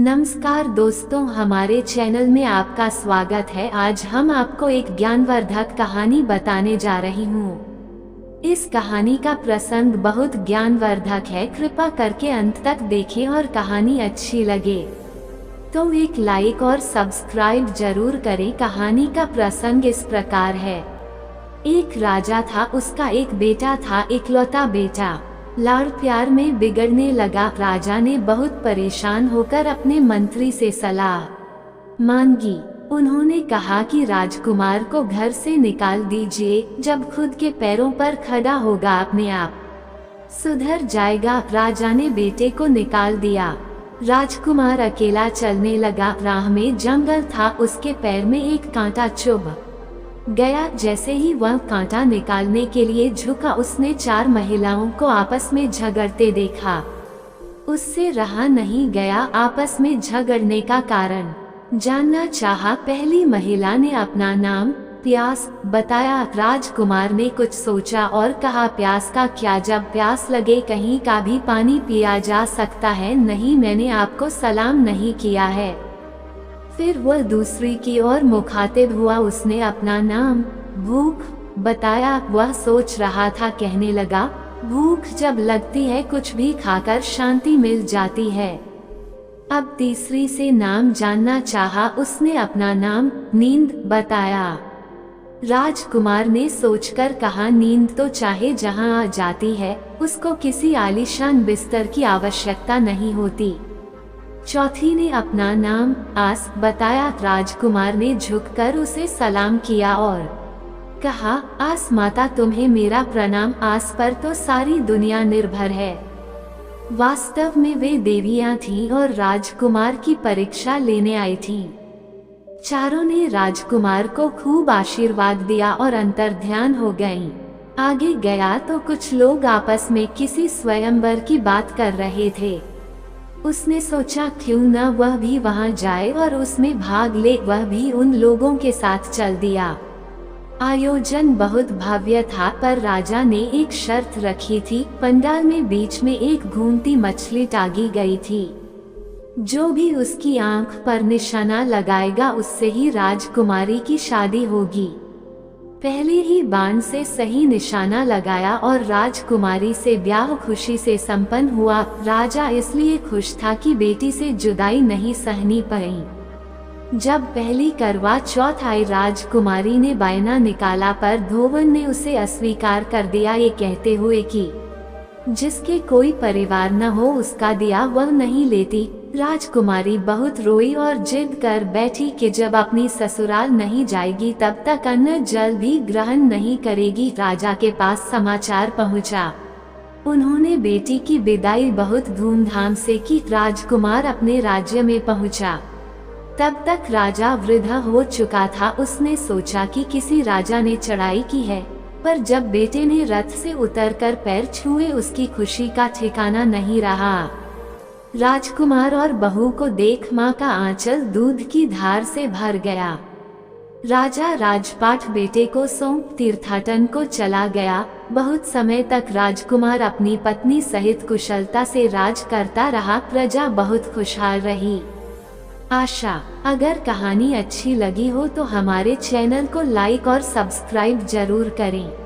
नमस्कार दोस्तों, हमारे चैनल में आपका स्वागत है। आज हम आपको एक ज्ञानवर्धक कहानी बताने जा रही हूँ। इस कहानी का प्रसंग बहुत ज्ञानवर्धक है। कृपा करके अंत तक देखें और कहानी अच्छी लगे तो एक लाइक और सब्सक्राइब जरूर करें। कहानी का प्रसंग इस प्रकार है। एक राजा था, उसका एक बेटा था, इकलौता बेटा। लाड़ प्यार में बिगड़ने लगा। राजा ने बहुत परेशान होकर अपने मंत्री से सलाह मांगी। उन्होंने कहा कि राजकुमार को घर से निकाल दीजिए, जब खुद के पैरों पर खड़ा होगा अपने आप सुधर जाएगा। राजा ने बेटे को निकाल दिया। राजकुमार अकेला चलने लगा। राह में जंगल था, उसके पैर में एक कांटा चुभ गया। जैसे ही वह कांटा निकालने के लिए झुका, उसने 4 महिलाओं को आपस में झगड़ते देखा। उससे रहा नहीं गया आपस में झगड़ने का कारण जानना चाहा। पहली महिला ने अपना नाम प्यास बताया। राजकुमार ने कुछ सोचा और कहा, प्यास का क्या, जब प्यास लगे कहीं का भी पानी पिया जा सकता है। नहीं, मैंने आपको सलाम नहीं किया है। फिर वह दूसरी की ओर मुखातिब हुआ। उसने अपना नाम भूख बताया। वह सोच रहा था, कहने लगा, भूख जब लगती है कुछ भी खाकर शांति मिल जाती है। अब तीसरी से नाम जानना चाहा। उसने अपना नाम नींद बताया। राजकुमार ने सोचकर कहा, नींद तो चाहे जहां आ जाती है, उसको किसी आलीशान बिस्तर की आवश्यकता नहीं होती। चौथी ने अपना नाम आस बताया। राजकुमार ने झुककर उसे सलाम किया और कहा, आस माता, तुम्हें मेरा प्रणाम। आस पर तो सारी दुनिया निर्भर है। वास्तव में वे देवियां थीं और राजकुमार की परीक्षा लेने आई थीं। चारों ने राजकुमार को खूब आशीर्वाद दिया और अंतर्ध्यान हो गईं। आगे गया तो कुछ लोग आपस में किसी स्वयंवर की बात कर रहे थे। उसने सोचा, क्यों न वह भी वहां जाए और उसमें भाग ले। वह भी उन लोगों के साथ चल दिया। आयोजन बहुत भव्य था, पर राजा ने एक शर्त रखी थी। पंडाल में बीच में एक घूमती मछली टांगी गई थी। जो भी उसकी आंख पर निशाना लगाएगा, उससे ही राजकुमारी की शादी होगी। पहले ही बाण से सही निशाना लगाया और राजकुमारी से ब्याह खुशी से संपन्न हुआ। राजा इसलिए खुश था कि बेटी से जुदाई नहीं सहनी पड़ी। जब पहली करवा चौथ आई, राजकुमारी ने बायना निकाला, पर धोवन ने उसे अस्वीकार कर दिया, ये कहते हुए कि जिसके कोई परिवार न हो उसका दिया वह नहीं लेती। राजकुमारी बहुत रोई और जिद कर बैठी कि जब अपनी ससुराल नहीं जाएगी तब तक अन्न जल भी ग्रहण नहीं करेगी। राजा के पास समाचार पहुंचा। उन्होंने बेटी की विदाई बहुत धूमधाम से की। राजकुमार अपने राज्य में पहुंचा। तब तक राजा वृद्ध हो चुका था। उसने सोचा कि किसी राजा ने चढ़ाई की है, पर जब बेटे ने रथ से उतरकर पैर छुए, उसकी खुशी का ठिकाना नहीं रहा। राजकुमार और बहू को देख मां का आंचल दूध की धार से भर गया। राजा राजपाट बेटे को सौंप तीर्थाटन को चला गया। बहुत समय तक राजकुमार अपनी पत्नी सहित कुशलता से राज करता रहा। प्रजा बहुत खुशहाल रही। आशा, अगर कहानी अच्छी लगी हो तो हमारे चैनल को लाइक और सब्सक्राइब जरूर करें।